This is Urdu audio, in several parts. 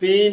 3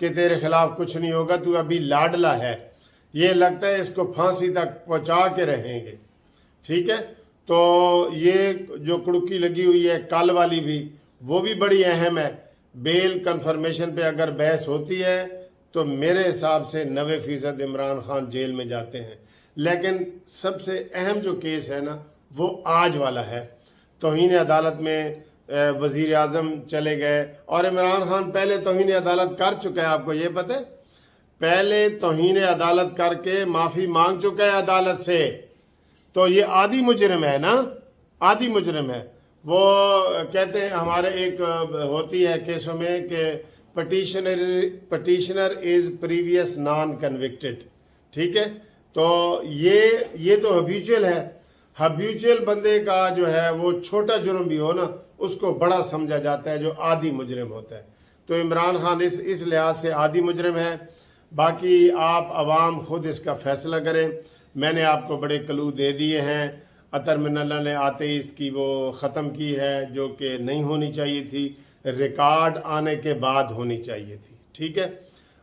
کہ تیرے خلاف کچھ نہیں ہوگا، تو ابھی لاڈلا ہے، یہ لگتا ہے اس کو پھانسی تک پہنچا کے رہیں گے، ٹھیک ہے۔ تو یہ جو کڑکی لگی ہوئی ہے کل والی بھی، وہ بھی بڑی اہم ہے۔ بیل کنفرمیشن پہ اگر بحث ہوتی ہے تو میرے حساب سے 90% عمران خان جیل میں جاتے ہیں، لیکن سب سے اہم جو کیس ہے نا وہ آج والا ہے۔ توہین عدالت میں وزیر اعظم چلے گئے، اور عمران خان پہلے توہین عدالت کر چکا ہے، آپ کو یہ پتہ ہے؟ پہلے توہین عدالت کر کے معافی مانگ چکا ہے عدالت سے، تو یہ عادی مجرم ہے نا، عادی مجرم ہے۔ وہ کہتے ہیں ہمارے ایک ہوتی ہے کیسوں میں کہ پٹیشنر از پریویس نان کنوکٹڈ، ٹھیک ہے۔ تو یہ تو ہیبیچول ہے، ہیبیچول بندے کا جو ہے وہ چھوٹا جرم بھی ہو نا اس کو بڑا سمجھا جاتا ہے جو عادی مجرم ہوتا ہے۔ تو عمران خان اس لحاظ سے عادی مجرم ہے۔ باقی آپ عوام خود اس کا فیصلہ کریں۔ میں نے آپ کو بڑے کلو دے دیے ہیں۔ عطر من اللہ نے آتے ہی اس کی وہ ختم کی ہے جو کہ نہیں ہونی چاہیے تھی، ریکارڈ آنے کے بعد ہونی چاہیے تھی، ٹھیک ہے۔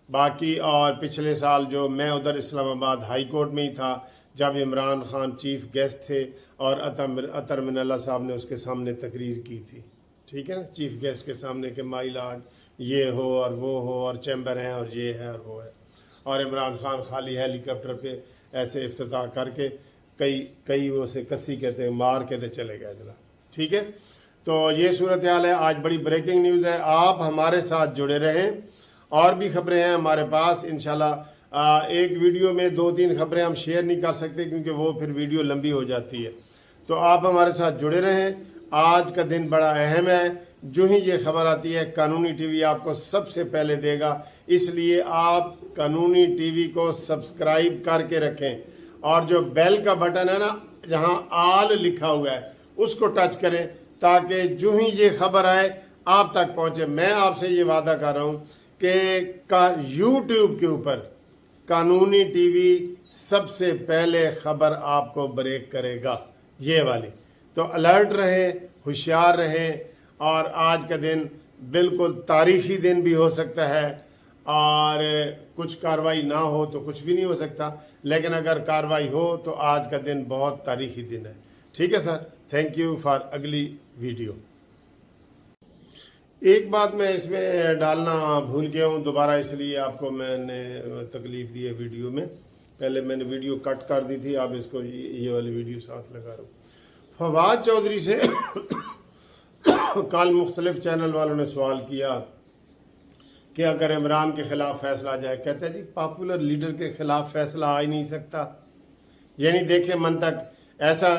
باقی اور پچھلے سال جو میں ادھر اسلام آباد ہائی کورٹ میں ہی تھا جب عمران خان چیف گیسٹ تھے اور عطر من اللہ صاحب نے اس کے سامنے تقریر کی تھی، ٹھیک ہے نا، چیف گیسٹ کے سامنے کہ مائی لارڈ یہ ہو اور وہ ہو اور چیمبر ہیں اور یہ ہے اور وہ ہے، اور عمران خان خالی ہیلی کاپٹر پہ ایسے افتتاح کر کے کئی وہ سے کسی کہتے ہیں مار کے چلے گئے جناب، ٹھیک ہے۔ تو یہ صورتحال ہے، آج بڑی بریکنگ نیوز ہے، آپ ہمارے ساتھ جڑے رہیں، اور بھی خبریں ہیں ہمارے پاس انشاءاللہ۔ ایک ویڈیو میں 2-3 خبریں ہم شیئر نہیں کر سکتے کیونکہ وہ پھر ویڈیو لمبی ہو جاتی ہے، تو آپ ہمارے ساتھ جڑے رہیں۔ آج کا دن بڑا اہم ہے، جو ہی یہ خبر آتی ہے قانونی ٹی وی آپ کو سب سے پہلے دے گا، اس لیے آپ قانونی ٹی وی کو سبسکرائب کر کے رکھیں، اور جو بیل کا بٹن ہے نا جہاں آل لکھا ہوا ہے اس کو ٹچ کریں تاکہ جو ہی یہ خبر آئے آپ تک پہنچے۔ میں آپ سے یہ وعدہ کر رہا ہوں کہ یوٹیوب کے اوپر قانونی ٹی وی سب سے پہلے خبر آپ کو بریک کرے گا، یہ والی۔ تو الرٹ رہے، ہوشیار رہے، اور آج کا دن بالکل تاریخی دن بھی ہو سکتا ہے، اور کچھ کاروائی نہ ہو تو کچھ بھی نہیں ہو سکتا، لیکن اگر کاروائی ہو تو آج کا دن بہت تاریخی دن ہے، ٹھیک ہے سر۔ تھینک یو فار اگلی ویڈیو۔ ایک بات میں اس میں ڈالنا بھول گیا ہوں دوبارہ، اس لیے آپ کو میں نے تکلیف دی ہے ویڈیو میں، پہلے میں نے ویڈیو کٹ کر دی تھی، اب اس کو یہ والی ویڈیو ساتھ لگا رہا ہوں۔ فواد چودھری سے کل مختلف چینل والوں نے سوال کیا کہ اگر عمران کے خلاف فیصلہ آ جائے، کہتے ہیں جی پاپولر لیڈر کے خلاف فیصلہ آ ہی نہیں سکتا، یعنی دیکھیں منطق ایسا،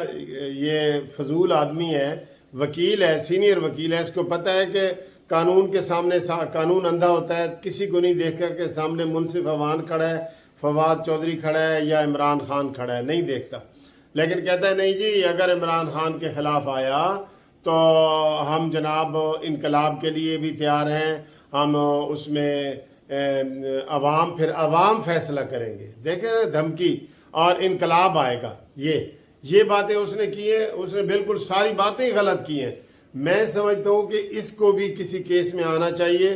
یہ فضول آدمی ہے، وکیل ہے، سینئر وکیل ہے، اس کو پتہ ہے کہ قانون کے سامنے قانون اندھا ہوتا ہے، کسی کو نہیں دیکھتا کہ سامنے منصف عوان کھڑا ہے، فواد چودھری کھڑا ہے یا عمران خان کھڑا ہے، نہیں دیکھتا، لیکن کہتا ہے نہیں جی اگر عمران خان کے خلاف آیا تو ہم جناب انقلاب کے لیے بھی تیار ہیں، ہم اس میں عوام فیصلہ کریں گے، دیکھیں دھمکی، اور انقلاب آئے گا، یہ باتیں اس نے کی ہیں، اس نے بالکل ساری باتیں غلط کی ہیں۔ میں سمجھتا ہوں کہ اس کو بھی کسی کیس میں آنا چاہیے،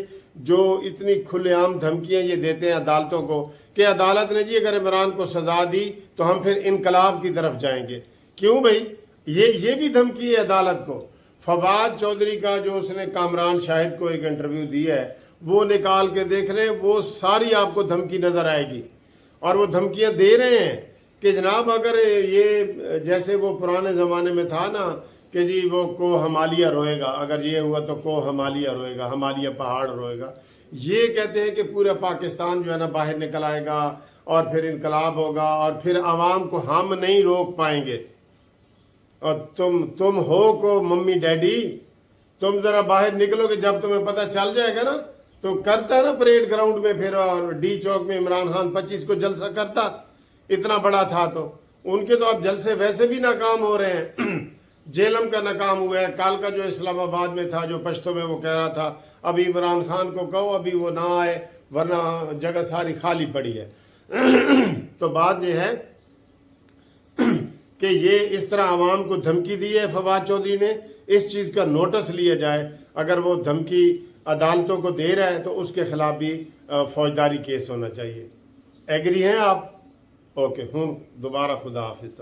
جو اتنی کھلے عام دھمکیاں یہ دیتے ہیں عدالتوں کو کہ عدالت نے جی اگر عمران کو سزا دی تو ہم پھر انقلاب کی طرف جائیں گے، کیوں بھائی؟ یہ بھی دھمکی ہے عدالت کو۔ فواد چودھری کا جو اس نے کامران شاہد کو ایک انٹرویو دیا ہے وہ نکال کے دیکھ رہے ہیں، وہ ساری آپ کو دھمکی نظر آئے گی، اور وہ دھمکیاں دے رہے ہیں کہ جناب اگر یہ جیسے وہ پرانے زمانے میں تھا نا کہ جی وہ کو ہمالیہ روئے گا، اگر یہ ہوا تو کو ہمالیہ روئے گا، ہمالیہ پہاڑ روئے گا، یہ کہتے ہیں کہ پورا پاکستان جو ہے نا باہر نکل آئے گا اور پھر انقلاب ہوگا اور پھر عوام کو ہم نہیں روک پائیں گے، اور تم ہو کو ممی ڈیڈی، تم ذرا باہر نکلو گے جب تمہیں پتہ چل جائے گا نا، تو کرتا نا پریڈ گراؤنڈ میں پھر، اور ڈی چوک میں عمران خان 25 کو جلسہ کرتا، اتنا بڑا تھا تو ان کے تو اب جلسے ویسے بھی ناکام ہو رہے ہیں، جیلم کا ناکام ہوا ہے، کال کا جو اسلام آباد میں تھا جو پشتوں میں وہ کہہ رہا تھا ابھی عمران خان کو کہو ابھی وہ نہ آئے ورنہ جگہ ساری خالی پڑی ہے۔ تو بات یہ ہے کہ یہ اس طرح عوام کو دھمکی دی ہے فواد چودھری نے، اس چیز کا نوٹس لیا جائے، اگر وہ دھمکی عدالتوں کو دے رہا ہے تو اس کے خلاف بھی فوجداری کیس ہونا چاہیے. ایگری ہیں آپ؟ اوکے ہوں دوبارہ خدا حافظ.